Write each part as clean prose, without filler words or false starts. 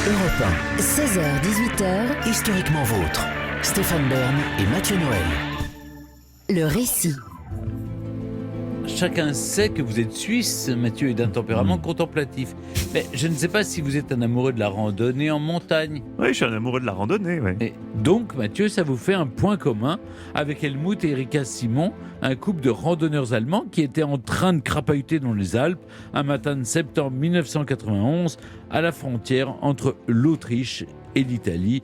Europe 1. 16h-18h, Historiquement vôtre. Stéphane Bern et Mathieu Noël. le récit. Chacun sait que vous êtes suisse, Mathieu est d'un tempérament contemplatif. Mais je ne sais pas si vous êtes un amoureux de la randonnée en montagne. Oui, je suis un amoureux de la randonnée, oui. Et donc, Mathieu, ça vous fait un point commun avec Helmut et Erika Simon, un couple de randonneurs allemands qui étaient en train de crapahuter dans les Alpes un matin de septembre 1991 à la frontière entre l'Autriche et l'Italie.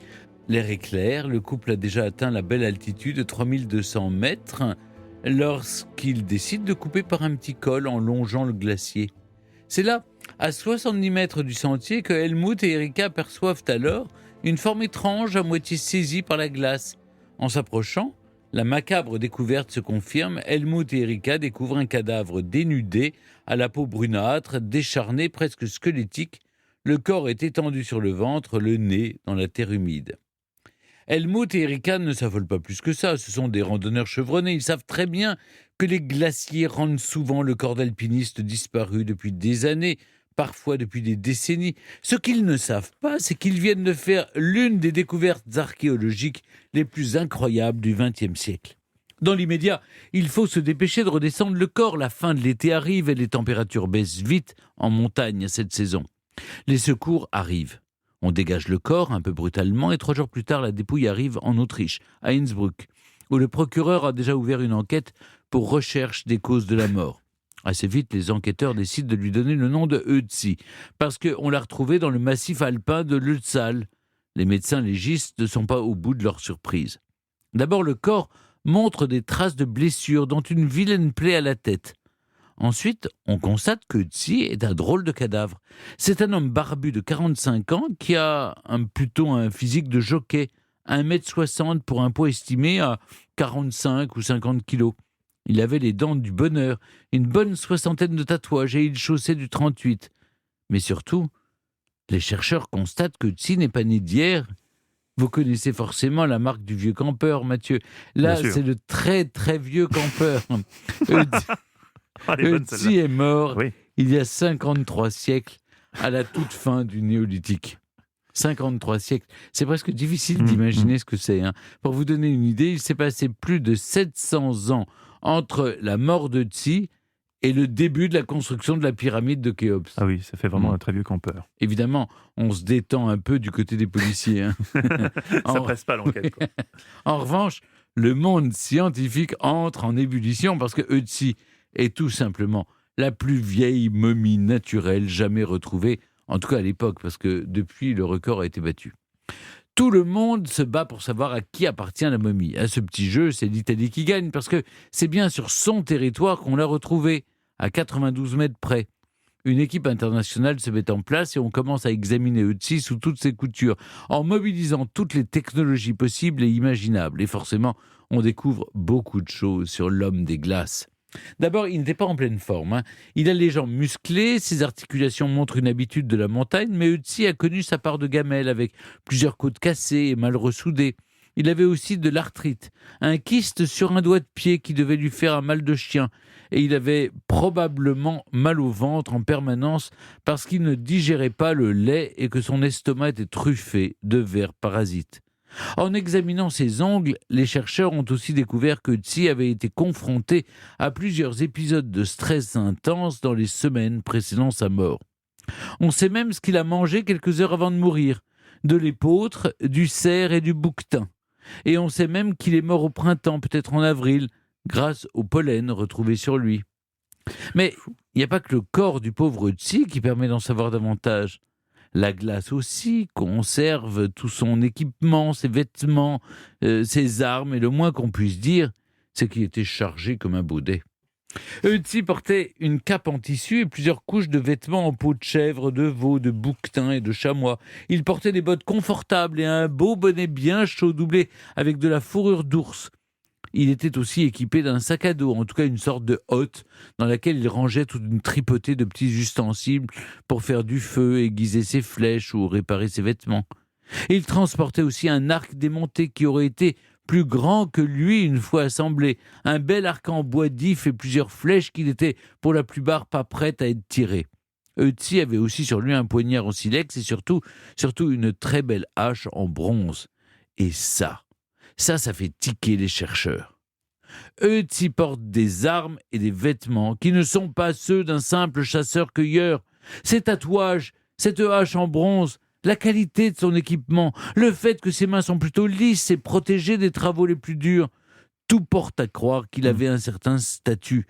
L'air est clair, le couple a déjà atteint la belle altitude de 3200 mètres lorsqu'il décide de couper par un petit col en longeant le glacier. C'est là, à 70 mètres du sentier, que Helmut et Erika perçoivent alors une forme étrange à moitié saisie par la glace. En s'approchant, la macabre découverte se confirme. Helmut et Erika découvrent un cadavre dénudé, à la peau brunâtre, décharné, presque squelettique. Le corps est étendu sur le ventre, le nez dans la terre humide. Helmut et Erika ne s'affolent pas plus que ça, ce sont des randonneurs chevronnés, ils savent très bien que les glaciers rendent souvent le corps d'alpinistes disparus depuis des années, parfois depuis des décennies. Ce qu'ils ne savent pas, c'est qu'ils viennent de faire l'une des découvertes archéologiques les plus incroyables du XXe siècle. Dans l'immédiat, il faut se dépêcher de redescendre le corps, la fin de l'été arrive et les températures baissent vite en montagne cette saison. Les secours arrivent. On dégage le corps un peu brutalement et 3 jours plus tard, la dépouille arrive en Autriche, à Innsbruck, où le procureur a déjà ouvert une enquête pour recherche des causes de la mort. Assez vite, les enquêteurs décident de lui donner le nom de Ötzi, parce qu'on l'a retrouvé dans le massif alpin de l'Ötztal. Les médecins légistes ne sont pas au bout de leur surprise. D'abord, le corps montre des traces de blessures, dont une vilaine plaie à la tête. Ensuite, on constate que Ötzi est un drôle de cadavre. C'est un homme barbu de 45 ans qui a plutôt un physique de jockey, 1,60 m pour un poids estimé à 45 ou 50 kilos. Il avait les dents du bonheur, une bonne 60aine de tatouages et il chaussait du 38. Mais surtout, les chercheurs constatent que Ötzi n'est pas né d'hier. Vous connaissez forcément la marque du vieux campeur, Mathieu. Là, c'est le très très vieux campeur. Ötzi est mort il y a 53 siècles, à la toute fin du néolithique. 53 siècles. C'est presque difficile d'imaginer ce que c'est. Pour vous donner une idée, il s'est passé plus de 700 ans entre la mort d'Ötzi et le début de la construction de la pyramide de Khéops. Ah oui, ça fait vraiment un très vieux campeur. Évidemment, on se détend un peu du côté des policiers. Ça presse pas l'enquête, quoi. En revanche, le monde scientifique entre en ébullition parce que Ötzi est tout simplement la plus vieille momie naturelle jamais retrouvée, en tout cas à l'époque, parce que depuis, le record a été battu. Tout le monde se bat pour savoir à qui appartient la momie. À ce petit jeu, c'est l'Italie qui gagne, parce que c'est bien sur son territoire qu'on l'a retrouvée, à 92 mètres près. Une équipe internationale se met en place et on commence à examiner Ötzi sous toutes ses coutures, en mobilisant toutes les technologies possibles et imaginables. Et forcément, on découvre beaucoup de choses sur l'homme des glaces. D'abord, il n'était pas en pleine forme. Il a les jambes musclées, ses articulations montrent une habitude de la montagne, mais Ötzi a connu sa part de gamelle avec plusieurs côtes cassées et mal ressoudées. Il avait aussi de l'arthrite, un kyste sur un doigt de pied qui devait lui faire un mal de chien, et il avait probablement mal au ventre en permanence parce qu'il ne digérait pas le lait et que son estomac était truffé de vers parasites. En examinant ses ongles, les chercheurs ont aussi découvert que Ötzi avait été confronté à plusieurs épisodes de stress intense dans les semaines précédant sa mort. On sait même ce qu'il a mangé quelques heures avant de mourir, de l'épeautre, du cerf et du bouquetin. Et on sait même qu'il est mort au printemps, peut-être en avril, grâce au pollen retrouvé sur lui. Mais il n'y a pas que le corps du pauvre Ötzi qui permet d'en savoir davantage. La glace aussi conserve tout son équipement, ses vêtements, ses armes, et le moins qu'on puisse dire, c'est qu'il était chargé comme un baudet. Ötzi portait une cape en tissu et plusieurs couches de vêtements en peau de chèvre, de veau, de bouquetin et de chamois. Il portait des bottes confortables et un beau bonnet bien chaud doublé avec de la fourrure d'ours. Il était aussi équipé d'un sac à dos, en tout cas une sorte de hotte, dans laquelle il rangeait toute une tripotée de petits ustensiles pour faire du feu, aiguiser ses flèches ou réparer ses vêtements. Et il transportait aussi un arc démonté qui aurait été plus grand que lui une fois assemblé, un bel arc en bois d'if et plusieurs flèches qui n'étaient pour la plupart pas prêtes à être tirées. Ötzi avait aussi sur lui un poignard en silex et surtout une très belle hache en bronze. Et ça fait tiquer les chercheurs. Ötzi porte des armes et des vêtements qui ne sont pas ceux d'un simple chasseur-cueilleur. Ses tatouages, cette hache en bronze, la qualité de son équipement, le fait que ses mains sont plutôt lisses et protégées des travaux les plus durs, tout porte à croire qu'il avait un certain statut.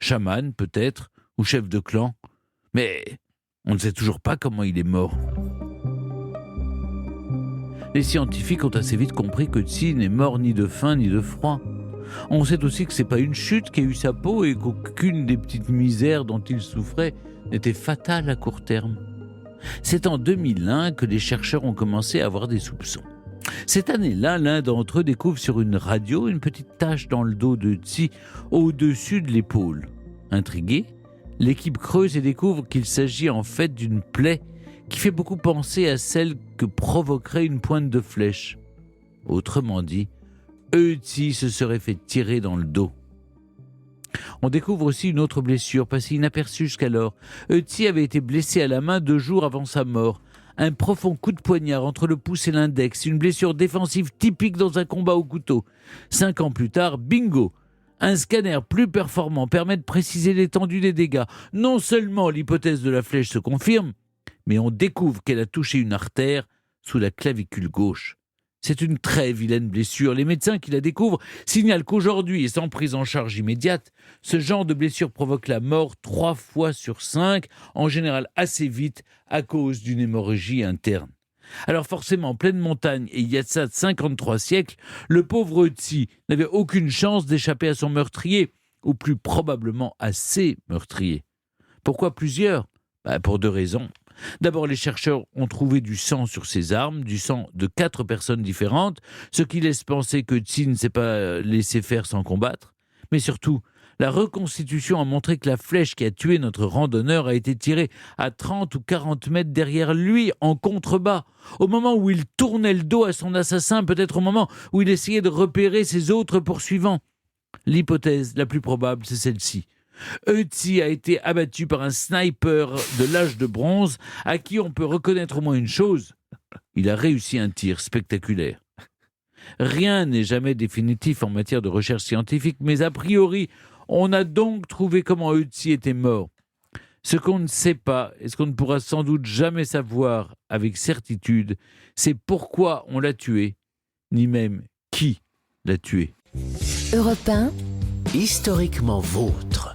Chaman, peut-être, ou chef de clan. Mais on ne sait toujours pas comment il est mort. Les scientifiques ont assez vite compris que Ötzi n'est mort ni de faim ni de froid. On sait aussi que c'est pas une chute qui a eu sa peau et qu'aucune des petites misères dont il souffrait n'était fatale à court terme. C'est en 2001 que les chercheurs ont commencé à avoir des soupçons. Cette année-là, l'un d'entre eux découvre sur une radio une petite tache dans le dos de Ötzi, au-dessus de l'épaule. Intrigué, l'équipe creuse et découvre qu'il s'agit en fait d'une plaie qui fait beaucoup penser à celle que provoquerait une pointe de flèche. Autrement dit, Ötzi se serait fait tirer dans le dos. On découvre aussi une autre blessure, passée inaperçue jusqu'alors. Ötzi avait été blessé à la main 2 jours avant sa mort. Un profond coup de poignard entre le pouce et l'index, une blessure défensive typique dans un combat au couteau. 5 ans plus tard, bingo! Un scanner plus performant permet de préciser l'étendue des dégâts. Non seulement l'hypothèse de la flèche se confirme, mais on découvre qu'elle a touché une artère sous la clavicule gauche. C'est une très vilaine blessure. Les médecins qui la découvrent signalent qu'aujourd'hui, et sans prise en charge immédiate, ce genre de blessure provoque la mort 3 fois sur 5, en général assez vite, à cause d'une hémorragie interne. Alors forcément, en pleine montagne, et il y a de ça 53 siècles, le pauvre Ötzi n'avait aucune chance d'échapper à son meurtrier, ou plus probablement à ses meurtriers. Pourquoi plusieurs ? Pour 2 raisons. D'abord, les chercheurs ont trouvé du sang sur ses armes, du sang de 4 personnes différentes, ce qui laisse penser que Ötzi ne s'est pas laissé faire sans combattre. Mais surtout, la reconstitution a montré que la flèche qui a tué notre randonneur a été tirée à 30 ou 40 mètres derrière lui, en contrebas, au moment où il tournait le dos à son assassin, peut-être au moment où il essayait de repérer ses autres poursuivants. L'hypothèse la plus probable, c'est celle-ci. Ötzi a été abattu par un sniper de l'âge de bronze à qui on peut reconnaître au moins une chose. Il a réussi un tir spectaculaire. Rien n'est jamais définitif en matière de recherche scientifique, mais a priori, on a donc trouvé comment Ötzi était mort. Ce qu'on ne sait pas, et ce qu'on ne pourra sans doute jamais savoir avec certitude, c'est pourquoi on l'a tué, ni même qui l'a tué. Europe 1, Historiquement vôtre.